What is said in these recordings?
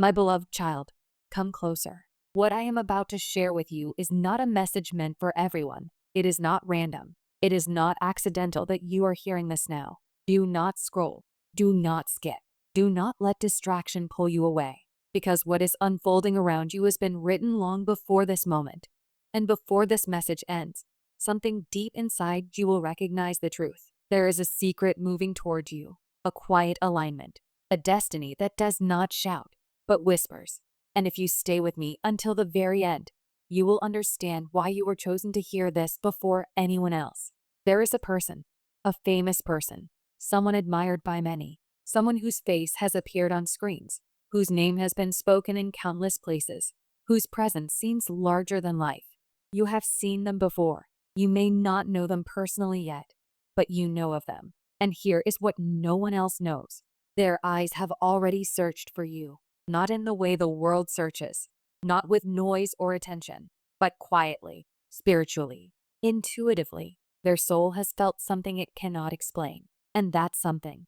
My beloved child, come closer. What I am about to share with you is not a message meant for everyone. It is not random. It is not accidental that you are hearing this now. Do not scroll. Do not skip. Do not let distraction pull you away. Because what is unfolding around you has been written long before this moment. And before this message ends, something deep inside you will recognize the truth. There is a secret moving toward you, a quiet alignment, a destiny that does not shout, but whispers. And if you stay with me until the very end, you will understand why you were chosen to hear this before anyone else. There is a person, a famous person, someone admired by many, someone whose face has appeared on screens, whose name has been spoken in countless places, whose presence seems larger than life. You have seen them before. You may not know them personally yet, but you know of them. And here is what no one else knows. Their eyes have already searched for you, not in the way the world searches, not with noise or attention, but quietly, spiritually, intuitively. Their soul has felt something it cannot explain, and that something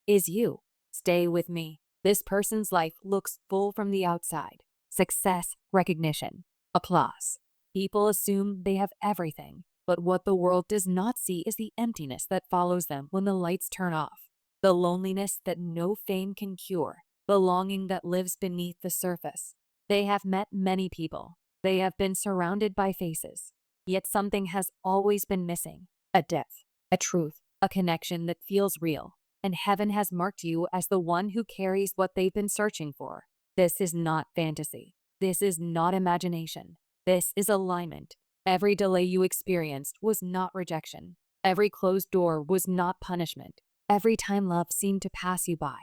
is you. Stay with me. This person's life looks full from the outside. Success, recognition, applause. People assume they have everything, but what the world does not see is the emptiness that follows them when the lights turn off, the loneliness that no fame can cure, the longing that lives beneath the surface. They have met many people. They have been surrounded by faces. Yet something has always been missing, a depth, a truth, a connection that feels real. And heaven has marked you as the one who carries what they've been searching for. This is not fantasy. This is not imagination. This is alignment. Every delay you experienced was not rejection. Every closed door was not punishment. Every time love seemed to pass you by,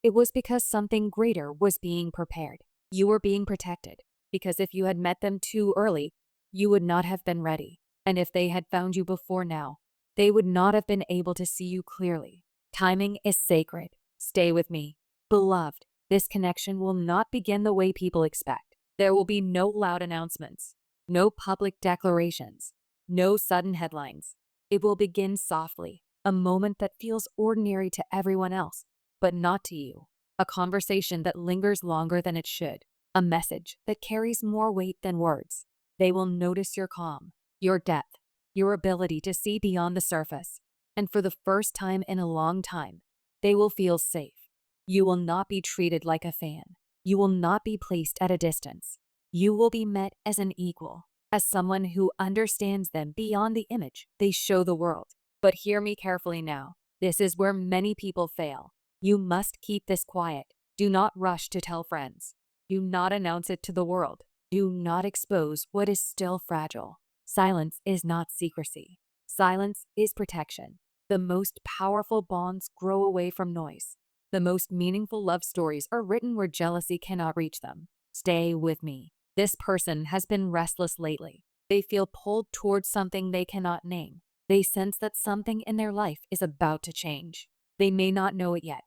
it was because something greater was being prepared. You were being protected, because if you had met them too early, you would not have been ready. And if they had found you before now, they would not have been able to see you clearly. Timing is sacred. Stay with me. Beloved, this connection will not begin the way people expect. There will be no loud announcements, no public declarations, no sudden headlines. It will begin softly, a moment that feels ordinary to everyone else, but not to you. A conversation that lingers longer than it should. A message that carries more weight than words. They will notice your calm, your depth, your ability to see beyond the surface. And for the first time in a long time, they will feel safe. You will not be treated like a fan. You will not be placed at a distance. You will be met as an equal, as someone who understands them beyond the image they show the world. But hear me carefully now. This is where many people fail. You must keep this quiet. Do not rush to tell friends. Do not announce it to the world. Do not expose what is still fragile. Silence is not secrecy. Silence is protection. The most powerful bonds grow away from noise. The most meaningful love stories are written where jealousy cannot reach them. Stay with me. This person has been restless lately. They feel pulled towards something they cannot name. They sense that something in their life is about to change. They may not know it yet,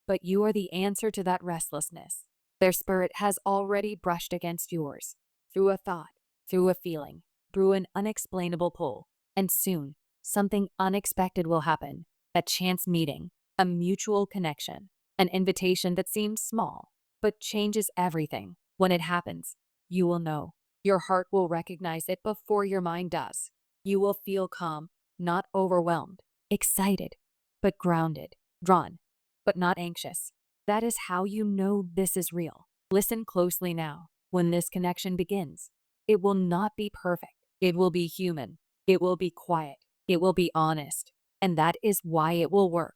but you are the answer to that restlessness. Their spirit has already brushed against yours, through a thought, through a feeling, through an unexplainable pull. And soon, something unexpected will happen. A chance meeting, a mutual connection, an invitation that seems small, but changes everything. When it happens, you will know. Your heart will recognize it before your mind does. You will feel calm, not overwhelmed, excited, but grounded, drawn, but not anxious. That is how you know this is real. Listen closely now. When this connection begins, it will not be perfect. It will be human. It will be quiet. It will be honest. And that is why it will work.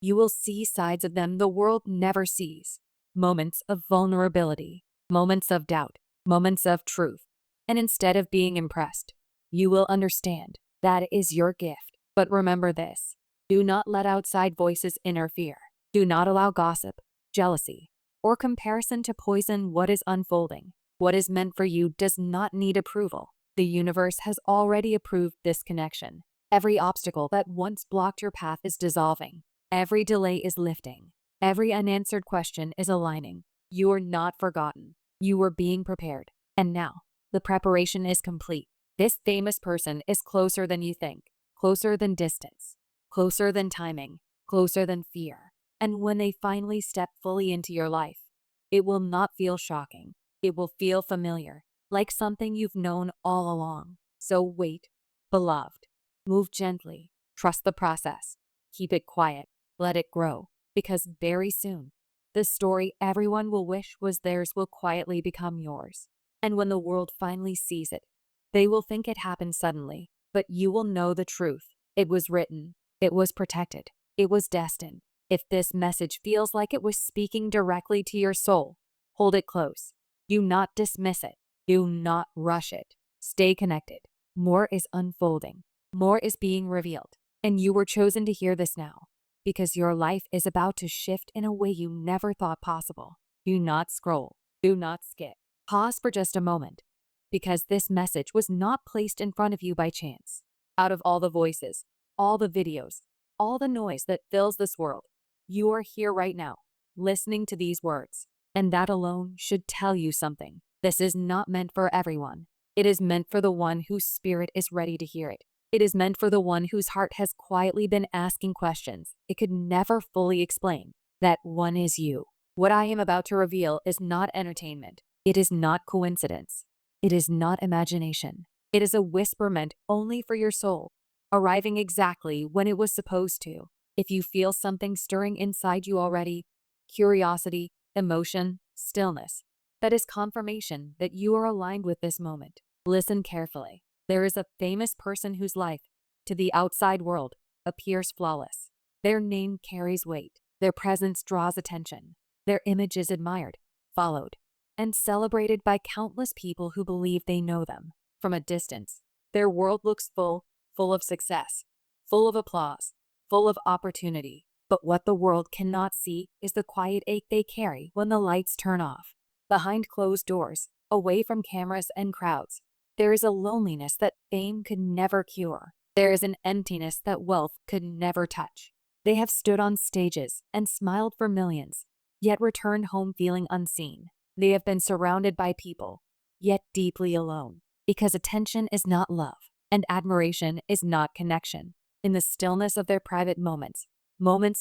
You will see sides of them the world never sees. Moments of vulnerability, moments of doubt, moments of truth. And instead of being impressed, you will understand that is your gift. But remember this. Do not let outside voices interfere. Do not allow gossip, jealousy, or comparison to poison what is unfolding. What is meant for you does not need approval. The universe has already approved this connection. Every obstacle that once blocked your path is dissolving. Every delay is lifting. Every unanswered question is aligning. You are not forgotten. You are being prepared. And now, the preparation is complete. This famous person is closer than you think, closer than distance, closer than timing, closer than fear. And when they finally step fully into your life, It will not feel shocking. It will feel familiar, like something you've known all along. So wait, beloved. Move gently. Trust the process. Keep it quiet. Let it grow. Because very soon, the story everyone will wish was theirs will quietly become yours. And when the world finally sees it, they will think it happened suddenly, but you will know the truth. It was written. It was protected. It was destined. If this message feels like it was speaking directly to your soul, hold it close. Do not dismiss it. Do not rush it. Stay connected. More is unfolding. More is being revealed. And you were chosen to hear this now, because your life is about to shift in a way you never thought possible. Do not scroll. Do not skip. Pause for just a moment, because this message was not placed in front of you by chance. Out of all the voices, all the videos, all the noise that fills this world, you are here right now, listening to these words. And that alone should tell you something. This is not meant for everyone. It is meant for the one whose spirit is ready to hear it. It is meant for the one whose heart has quietly been asking questions it could never fully explain. That one is you. What I am about to reveal is not entertainment. It is not coincidence. It is not imagination. It is a whisper meant only for your soul, arriving exactly when it was supposed to. If you feel something stirring inside you already, curiosity, emotion, stillness, that is confirmation that you are aligned with this moment. Listen carefully. There is a famous person whose life, to the outside world, appears flawless. Their name carries weight. Their presence draws attention. Their image is admired, followed, and celebrated by countless people who believe they know them. From a distance, their world looks full of success, full of applause, full of opportunity. But what the world cannot see is the quiet ache they carry when the lights turn off. Behind closed doors, away from cameras and crowds, there is a loneliness that fame could never cure. There is an emptiness that wealth could never touch. They have stood on stages and smiled for millions, yet returned home feeling unseen. They have been surrounded by people, yet deeply alone, because attention is not love, and admiration is not connection. In the stillness of their private moments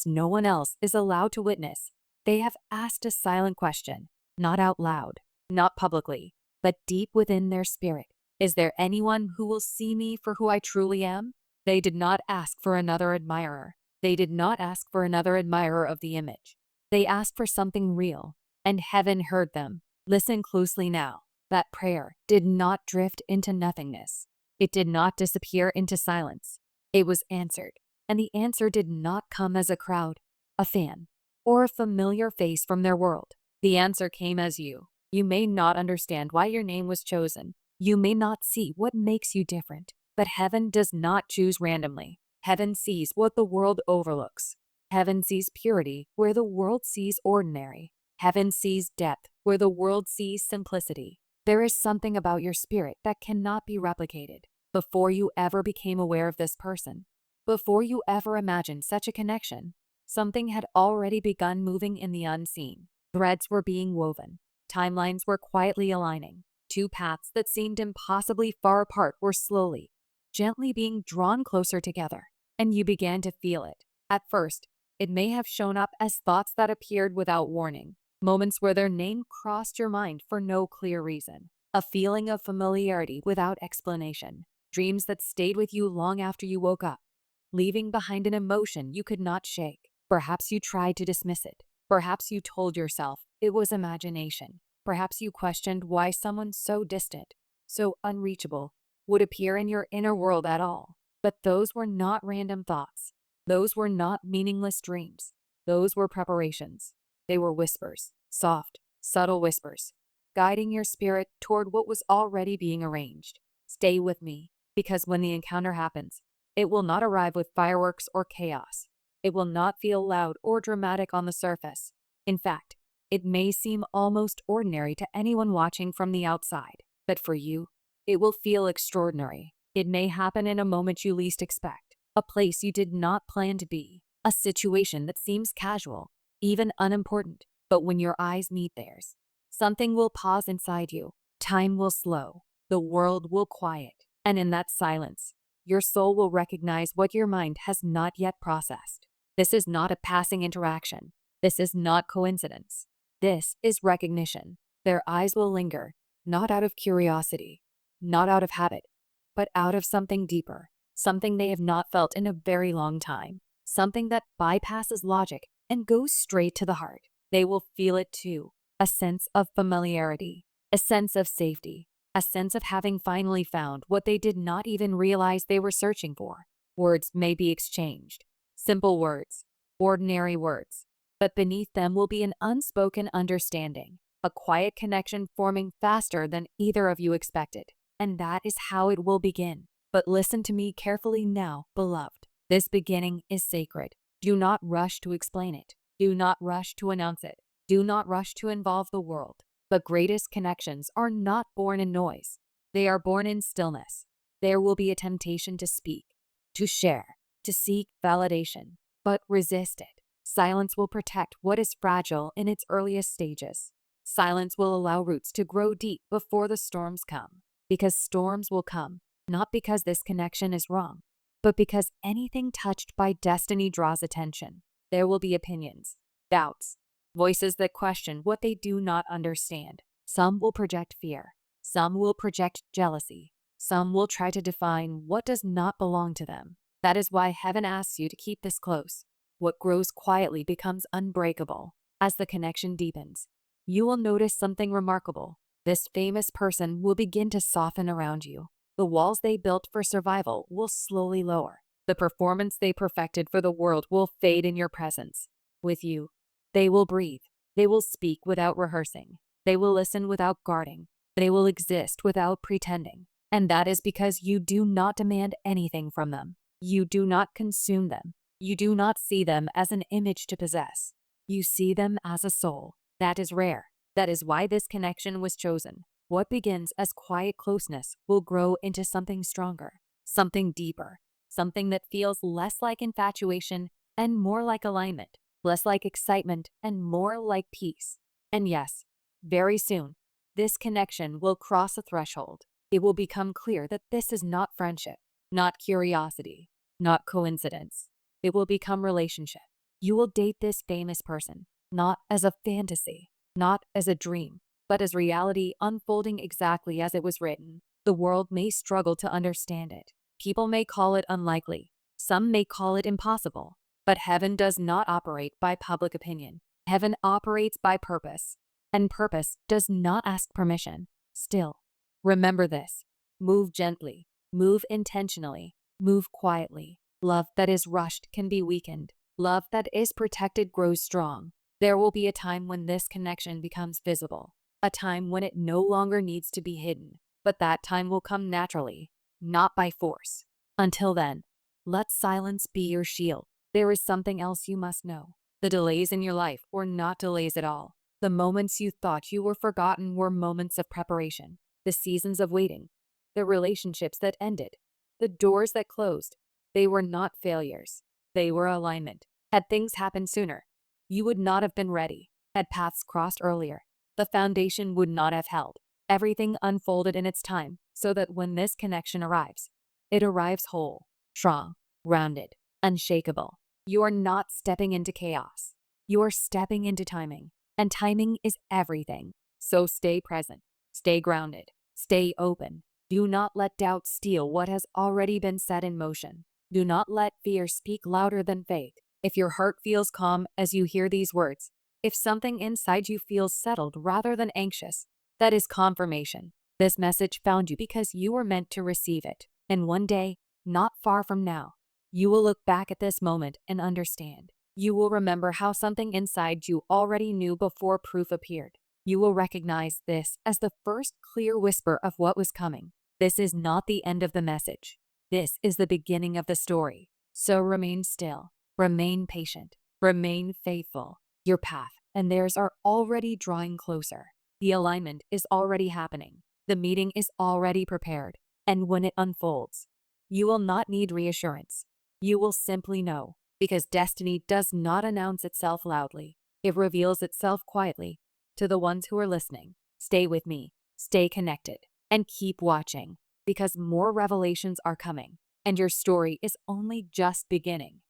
no one else is allowed to witness, they have asked a silent question, not out loud, not publicly, but deep within their spirit. Is there anyone who will see me for who I truly am? They did not ask for another admirer. They did not ask for another admirer of the image. They asked for something real, and heaven heard them. Listen closely now. That prayer did not drift into nothingness. It did not disappear into silence. It was answered, and the answer did not come as a crowd, a fan, or a familiar face from their world. The answer came as you. You may not understand why your name was chosen. You may not see what makes you different, but heaven does not choose randomly. Heaven sees what the world overlooks. Heaven sees purity where the world sees ordinary. Heaven sees depth where the world sees simplicity. There is something about your spirit that cannot be replicated. Before you ever became aware of this person, before you ever imagined such a connection, something had already begun moving in the unseen. Threads were being woven. Timelines were quietly aligning. Two paths that seemed impossibly far apart were slowly, gently being drawn closer together, and you began to feel it. At first, it may have shown up as thoughts that appeared without warning, moments where their name crossed your mind for no clear reason, a feeling of familiarity without explanation, dreams that stayed with you long after you woke up, leaving behind an emotion you could not shake. Perhaps you tried to dismiss it. Perhaps you told yourself it was imagination. Perhaps you questioned why someone so distant, so unreachable, would appear in your inner world at all. But those were not random thoughts. Those were not meaningless dreams. Those were preparations. They were whispers, soft, subtle whispers, guiding your spirit toward what was already being arranged. Stay with me, because when the encounter happens, it will not arrive with fireworks or chaos. It will not feel loud or dramatic on the surface. In fact, it may seem almost ordinary to anyone watching from the outside, but for you, it will feel extraordinary. It may happen in a moment you least expect, a place you did not plan to be, a situation that seems casual, even unimportant. But when your eyes meet theirs, something will pause inside you. Time will slow, the world will quiet, and in that silence, your soul will recognize what your mind has not yet processed. This is not a passing interaction. This is not coincidence. This is recognition. Their eyes will linger, not out of curiosity, not out of habit, but out of something deeper, something they have not felt in a very long time, something that bypasses logic and goes straight to the heart. They will feel it too, a sense of familiarity, a sense of safety, a sense of having finally found what they did not even realize they were searching for. Words may be exchanged, simple words, ordinary words, but beneath them will be an unspoken understanding, a quiet connection forming faster than either of you expected. And that is how it will begin. But listen to me carefully now, beloved. This beginning is sacred. Do not rush to explain it. Do not rush to announce it. Do not rush to involve the world. The greatest connections are not born in noise. They are born in stillness. There will be a temptation to speak, to share, to seek validation, but resist it. Silence will protect what is fragile in its earliest stages. Silence will allow roots to grow deep before the storms come. Because storms will come, not because this connection is wrong, but because anything touched by destiny draws attention. There will be opinions, doubts, voices that question what they do not understand. Some will project fear. Some will project jealousy. Some will try to define what does not belong to them. That is why heaven asks you to keep this close. What grows quietly becomes unbreakable. As the connection deepens, you will notice something remarkable. This famous person will begin to soften around you. The walls they built for survival will slowly lower. The performance they perfected for the world will fade in your presence. With you, they will breathe. They will speak without rehearsing. They will listen without guarding. They will exist without pretending. And that is because you do not demand anything from them. You do not consume them. You do not see them as an image to possess. You see them as a soul. That is rare. That is why this connection was chosen. What begins as quiet closeness will grow into something stronger, something deeper, something that feels less like infatuation and more like alignment, less like excitement and more like peace. And yes, very soon, this connection will cross a threshold. It will become clear that this is not friendship, not curiosity, not coincidence. It will become relationship. You will date this famous person, not as a fantasy, not as a dream, but as reality unfolding exactly as it was written. The world may struggle to understand it. People may call it unlikely. Some may call it impossible. But heaven does not operate by public opinion. Heaven operates by purpose. And purpose does not ask permission. Still, remember this. Move gently. Move intentionally. Move quietly. Love that is rushed can be weakened. Love that is protected grows strong. There will be a time when this connection becomes visible, a time when it no longer needs to be hidden, but that time will come naturally, not by force. Until then, let silence be your shield. There is something else you must know. The delays in your life were not delays at all. The moments you thought you were forgotten were moments of preparation. The seasons of waiting, the relationships that ended, the doors that closed, they were not failures. They were alignment. Had things happened sooner, you would not have been ready. Had paths crossed earlier, the foundation would not have held. Everything unfolded in its time so that when this connection arrives, it arrives whole, strong, rounded, unshakable. You are not stepping into chaos. You are stepping into timing, and timing is everything. So stay present, stay grounded, stay open. Do not let doubt steal what has already been set in motion. Do not let fear speak louder than faith. If your heart feels calm as you hear these words, if something inside you feels settled rather than anxious, that is confirmation. This message found you because you were meant to receive it. And one day, not far from now, you will look back at this moment and understand. You will remember how something inside you already knew before proof appeared. You will recognize this as the first clear whisper of what was coming. This is not the end of the message. This is the beginning of the story. So remain still. Remain patient. Remain faithful. Your path and theirs are already drawing closer. The alignment is already happening. The meeting is already prepared. And when it unfolds, you will not need reassurance. You will simply know, because destiny does not announce itself loudly. It reveals itself quietly to the ones who are listening. Stay with me, stay connected, and keep watching, because more revelations are coming, and your story is only just beginning.